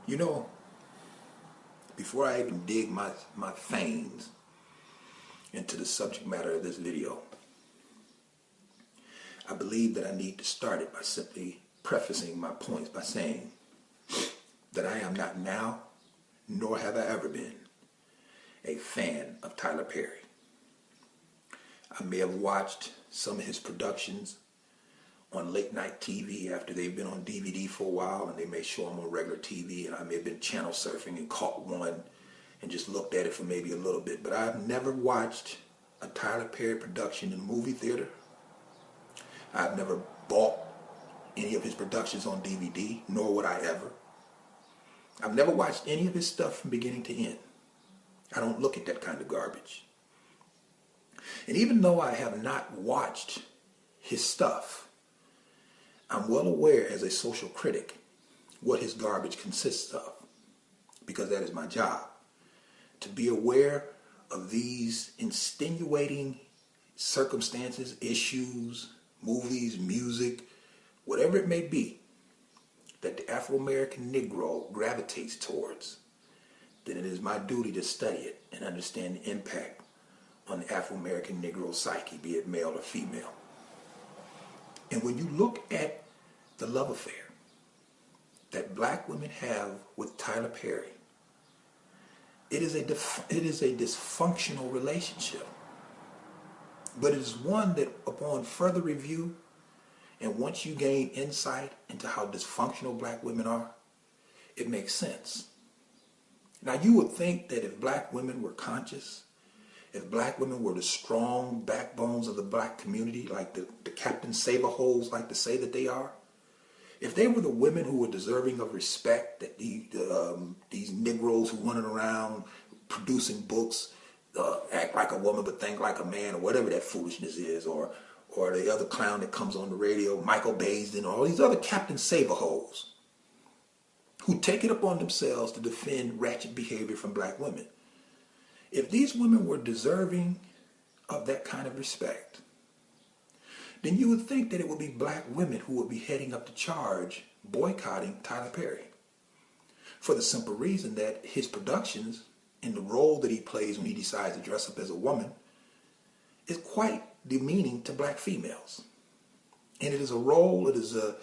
You know, before I even dig my fangs into the subject matter of this video, I believe that I need to start it by simply prefacing my points by saying that I am not now, nor have I ever been, a fan of Tyler Perry. I may have watched some of his productions on late night TV after they've been on DVD for a while, and they may show them on regular TV, and I may have been channel surfing and caught one and just looked at it for maybe a little bit. But I've never watched a Tyler Perry production in a movie theater. I've never bought any of his productions on DVD, nor would I ever. I've never watched any of his stuff from beginning to end. I don't look at that kind of garbage. And even though I have not watched his stuff, I'm well aware as a social critic what his garbage consists of, because that is my job. To be aware of these insinuating circumstances, issues, movies, music, whatever it may be, that the Afro-American Negro gravitates towards, then it is my duty to study it and understand the impact on the Afro-American Negro psyche, be it male or female. And when you look at the love affair that black women have with Tyler Perry, it is a dysfunctional relationship. But it is one that upon further review, and once you gain insight into how dysfunctional black women are, it makes sense. Now you would think that if black women were conscious, if black women were the strong backbones of the black community, like the Captain Saberholes like to say that they are, if they were the women who were deserving of respect, that these Negroes who running around producing books, act like a woman but think like a man, or whatever that foolishness is, or the other clown that comes on the radio, Michael Baisden, or all these other Captain Saberholes who take it upon themselves to defend ratchet behavior from black women. If these women were deserving of that kind of respect, then you would think that it would be black women who would be heading up the charge boycotting Tyler Perry. For the simple reason that his productions and the role that he plays when he decides to dress up as a woman is quite demeaning to black females. And it is a role, it is an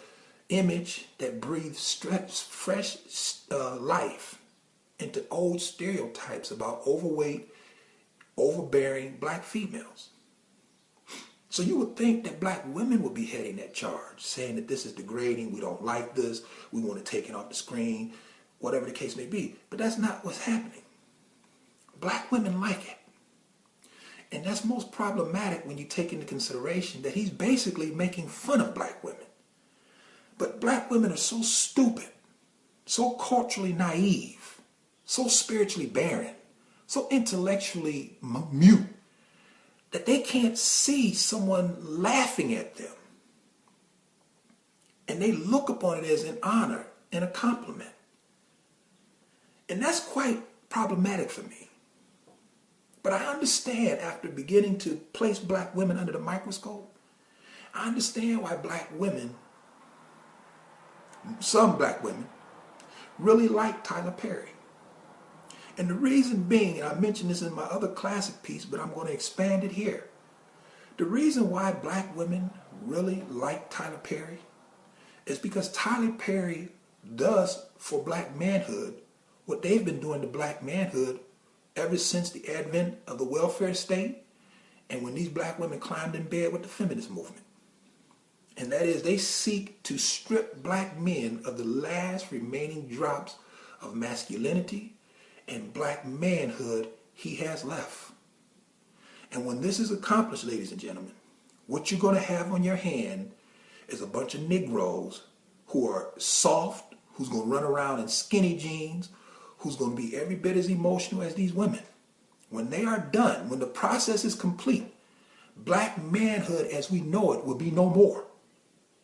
image that breathes fresh life into old stereotypes about overweight, overbearing black females. So you would think that black women would be heading that charge, saying that this is degrading, we don't like this, we want to take it off the screen, whatever the case may be. But that's not what's happening. Black women like it. And that's most problematic when you take into consideration that he's basically making fun of black women. But black women are so stupid, so culturally naive, so spiritually barren, so intellectually mute, that they can't see someone laughing at them. And they look upon it as an honor and a compliment. And that's quite problematic for me. But I understand, after beginning to place black women under the microscope, I understand why black women, some black women, really like Tyler Perry. And the reason being, and I mentioned this in my other classic piece, but I'm going to expand it here. The reason why black women really like Tyler Perry is because Tyler Perry does for black manhood what they've been doing to black manhood ever since the advent of the welfare state and when these black women climbed in bed with the feminist movement. And that is, they seek to strip black men of the last remaining drops of masculinity and black manhood he has left. And when this is accomplished, ladies and gentlemen, what you're going to have on your hand is a bunch of Negroes who are soft, who's going to run around in skinny jeans, who's going to be every bit as emotional as these women. When they are done, when the process is complete, black manhood as we know it will be no more.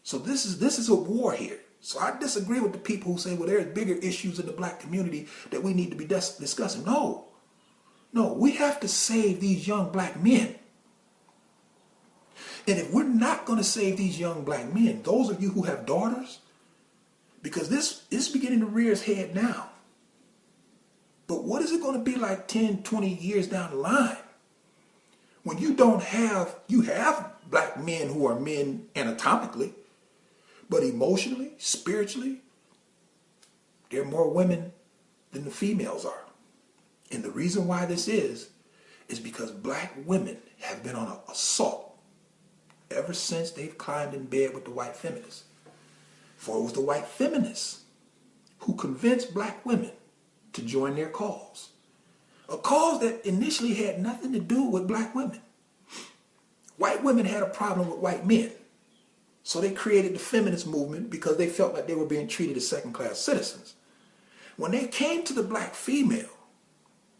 So this is a war here. So I disagree with the people who say, well, there's bigger issues in the black community that we need to be discussing. No, we have to save these young black men. And if we're not going to save these young black men, those of you who have daughters, because this is beginning to rear its head now. But what is it going to be like 10, 20 years down the line? When you have black men who are men anatomically, but emotionally, spiritually, there are more women than the females are. And the reason why this is because black women have been on an assault ever since they've climbed in bed with the white feminists. For it was the white feminists who convinced black women to join their cause. A cause that initially had nothing to do with black women. White women had a problem with white men. So they created the feminist movement because they felt like they were being treated as second-class citizens. When they came to the black female,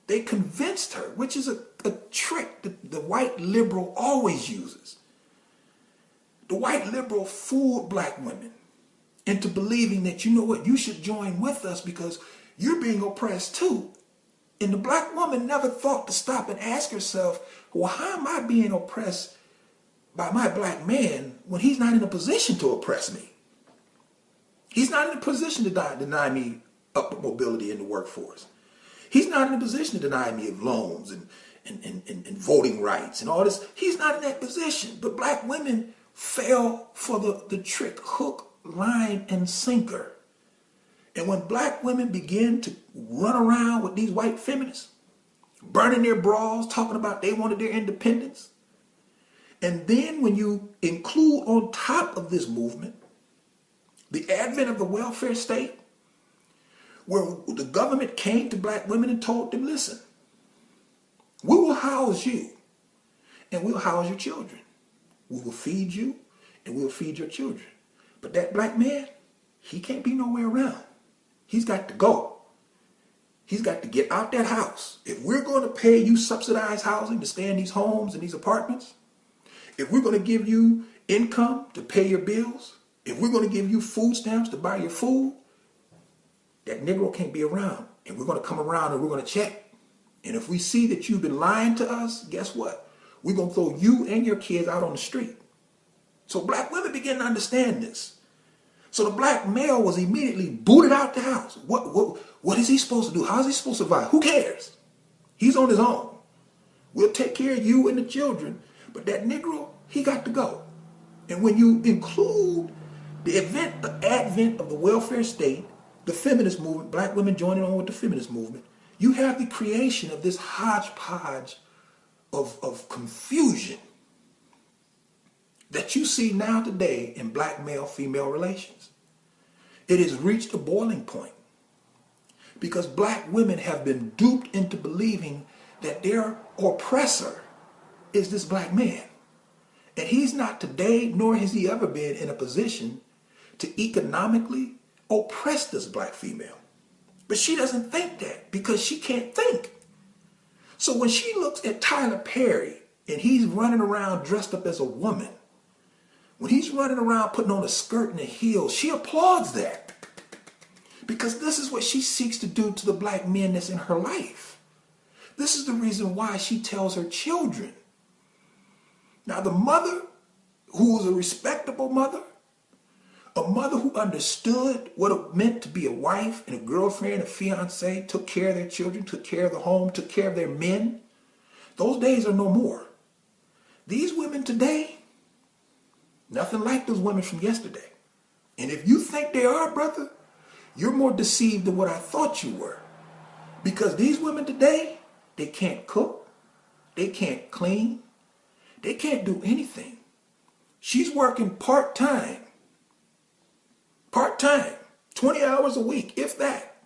they convinced her, which is a trick that the white liberal always uses. The white liberal fooled black women into believing that, you know what, you should join with us because you're being oppressed too. And the black woman never thought to stop and ask herself, well, how am I being oppressed by my black man when he's not in a position to oppress me? He's not in a position to deny me upward mobility in the workforce. He's not in a position to deny me of loans and voting rights and all this. He's not in that position. But black women fell for the trick, hook, line, and sinker. And when black women begin to run around with these white feminists, burning their bras, talking about they wanted their independence, and then when you include on top of this movement the advent of the welfare state, where the government came to black women and told them, listen, we will house you and we'll house your children. We will feed you and we'll feed your children. But that black man, he can't be nowhere around. He's got to go. He's got to get out that house. If we're going to pay you subsidized housing to stay in these homes and these apartments, if we're going to give you income to pay your bills, if we're going to give you food stamps to buy your food, that Negro can't be around. And we're going to come around and we're going to check. And if we see that you've been lying to us, guess what? We're going to throw you and your kids out on the street. So black women begin to understand this. So the black male was immediately booted out the house. What is he supposed to do? How is he supposed to survive? Who cares? He's on his own. We'll take care of you and the children. But that Negro, he got to go. And when you include the advent of the welfare state, the feminist movement, black women joining on with the feminist movement, you have the creation of this hodgepodge of confusion that you see now today in black male-female relations. It has reached a boiling point because black women have been duped into believing that their oppressor is this black man. And he's not today, nor has he ever been in a position to economically oppress this black female. But she doesn't think that because she can't think. So when she looks at Tyler Perry and he's running around dressed up as a woman, when he's running around putting on a skirt and a heel, she applauds that. Because this is what she seeks to do to the black men that's in her life. This is the reason why she tells her children. Now the mother, who was a respectable mother, a mother who understood what it meant to be a wife and a girlfriend, a fiance, took care of their children, took care of the home, took care of their men, those days are no more. These women today, nothing like those women from yesterday. And if you think they are, brother, you're more deceived than what I thought you were. Because these women today, they can't cook, they can't clean, they can't do anything. She's working part-time, 20 hours a week, if that.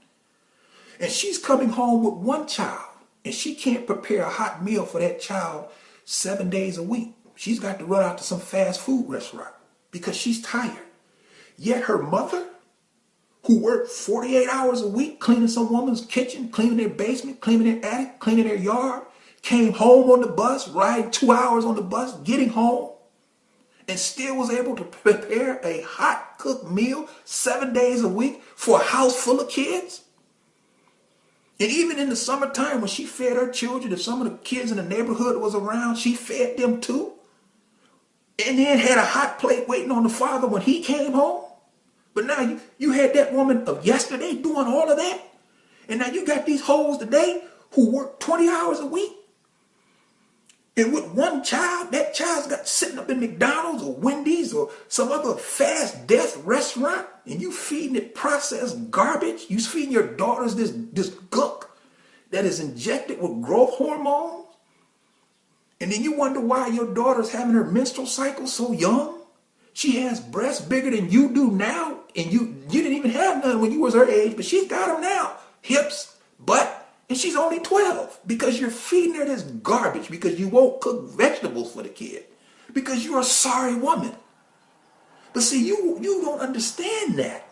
And she's coming home with one child, and she can't prepare a hot meal for that child 7 days a week. She's got to run out to some fast food restaurant because she's tired. Yet her mother, who worked 48 hours a week cleaning some woman's kitchen, cleaning their basement, cleaning their attic, cleaning their yard, came home on the bus, riding 2 hours on the bus, getting home, and still was able to prepare a hot cooked meal 7 days a week for a house full of kids. And even in the summertime when she fed her children, if some of the kids in the neighborhood was around, she fed them too. And then had a hot plate waiting on the father when he came home. But now you had that woman of yesterday doing all of that. And now you got these hoes today who work 20 hours a week. And with one child, that child's got sitting up in McDonald's or Wendy's or some other fast death restaurant, and you feeding it processed garbage. You feeding your daughters this gunk that is injected with growth hormones. And then you wonder why your daughter's having her menstrual cycle so young. She has breasts bigger than you do now, and you didn't even have none when you was her age, but she's got them now. Hips, butt, and she's only 12 because you're feeding her this garbage because you won't cook vegetables for the kid because you're a sorry woman. But see, you don't understand that.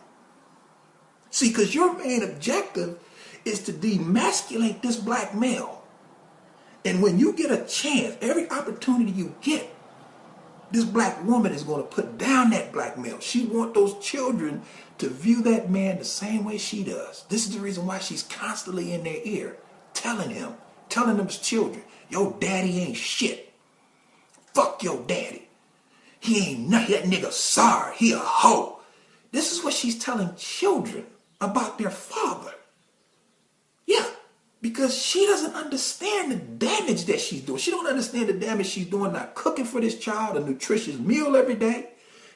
See, because your main objective is to demasculate this black male. And when you get a chance, every opportunity you get, this black woman is going to put down that black male. She wants those children to view that man the same way she does. This is the reason why she's constantly in their ear, telling them as children, your daddy ain't shit. Fuck your daddy. He ain't nothing. That nigga sorry. He a hoe. This is what she's telling children about their father. Yeah. Because she doesn't understand the damage that she's doing. She don't understand the damage she's doing not cooking for this child a nutritious meal every day.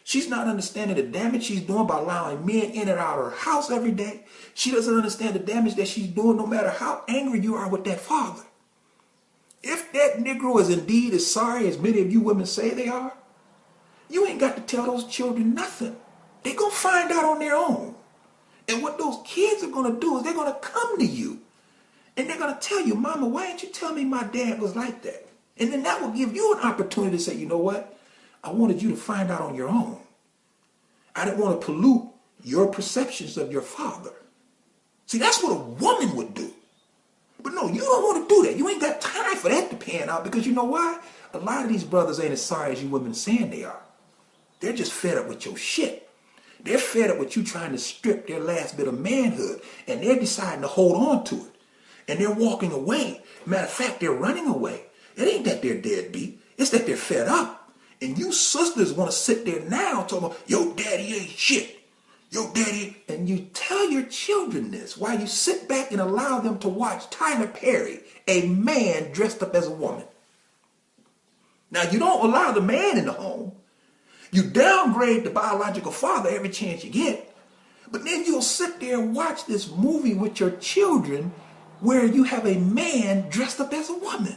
She's not understanding the damage she's doing by allowing men in and out of her house every day. She doesn't understand the damage that she's doing no matter how angry you are with that father. If that Negro is indeed as sorry as many of you women say they are, you ain't got to tell those children nothing. They're going to find out on their own. And what those kids are going to do is they're going to come to you. And they're going to tell you, Mama, why didn't you tell me my dad was like that? And then that will give you an opportunity to say, you know what? I wanted you to find out on your own. I didn't want to pollute your perceptions of your father. See, that's what a woman would do. But no, you don't want to do that. You ain't got time for that to pan out because you know why? A lot of these brothers ain't as sorry as you women saying they are. They're just fed up with your shit. They're fed up with you trying to strip their last bit of manhood, and they're deciding to hold on to it. And they're walking away. Matter of fact, they're running away. It ain't that they're deadbeat. It's that they're fed up. And you sisters want to sit there now talking about, your daddy ain't shit. Your daddy. And you tell your children this while you sit back and allow them to watch Tyler Perry, a man dressed up as a woman. Now, you don't allow the man in the home. You downgrade the biological father every chance you get. But then you'll sit there and watch this movie with your children where you have a man dressed up as a woman.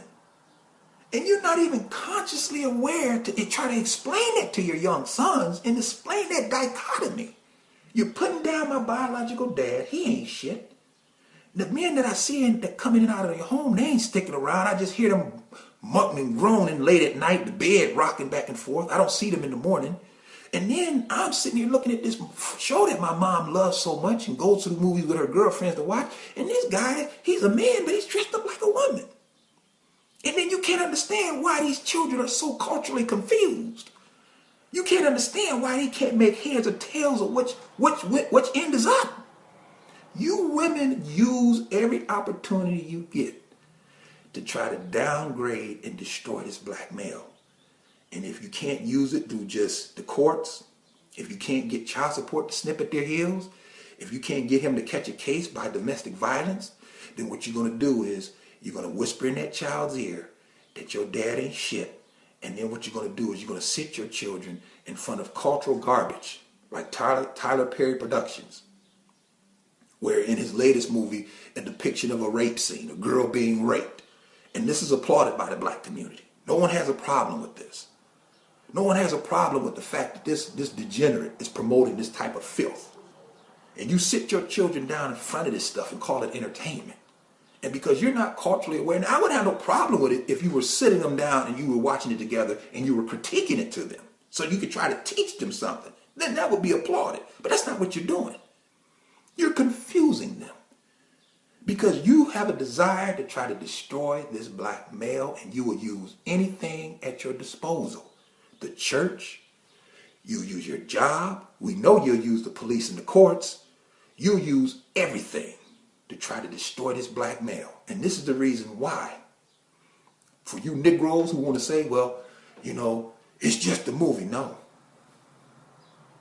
And you're not even consciously aware to try to explain that to your young sons and explain that dichotomy. You're putting down my biological dad. He ain't shit. The men that I see that come in and out of your home, they ain't sticking around. I just hear them mucking and groaning late at night, the bed rocking back and forth. I don't see them in the morning. And then I'm sitting here looking at this show that my mom loves so much and goes to the movies with her girlfriends to watch. And this guy, he's a man, but he's dressed up like a woman. And then you can't understand why these children are so culturally confused. You can't understand why they can't make heads or tails of which end is up. You women use every opportunity you get to try to downgrade and destroy this black male. And if you can't use it through just the courts, if you can't get child support to snip at their heels, if you can't get him to catch a case by domestic violence, then what you're going to do is you're going to whisper in that child's ear that your dad ain't shit. And then what you're going to do is you're going to sit your children in front of cultural garbage like Tyler Perry Productions, where in his latest movie, a depiction of a rape scene, a girl being raped. And this is applauded by the black community. No one has a problem with this. No one has a problem with the fact that this degenerate is promoting this type of filth. And you sit your children down in front of this stuff and call it entertainment. And because you're not culturally aware, and I would have no problem with it if you were sitting them down and you were watching it together and you were critiquing it to them so you could try to teach them something. Then that would be applauded. But that's not what you're doing. You're confusing them. Because you have a desire to try to destroy this black male, and you will use anything at your disposal. The church, you'll use your job. We know you'll use the police and the courts. You'll use everything to try to destroy this black male. And this is the reason why. For you Negroes who want to say, well, you know, it's just a movie. No.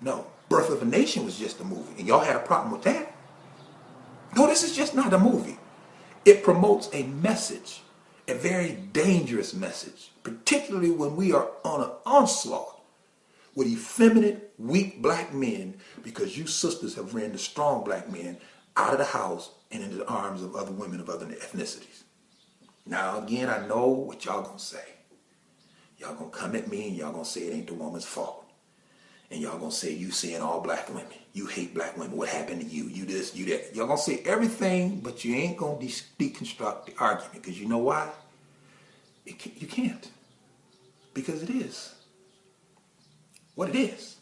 No. Birth of a Nation was just a movie. And y'all had a problem with that. No, this is just not a movie. It promotes a message, a very dangerous message, particularly when we are on an onslaught with effeminate, weak black men, because you sisters have ran the strong black men out of the house and into the arms of other women of other ethnicities. Now, again, I know what y'all gonna say. Y'all gonna come at me and y'all gonna say it ain't the woman's fault. And y'all gonna say you seeing all black women. You hate black women. What happened to you? You this, you that. Y'all gonna say everything, but you ain't gonna deconstruct the argument. Because you know why? You can't. Because it is what it is.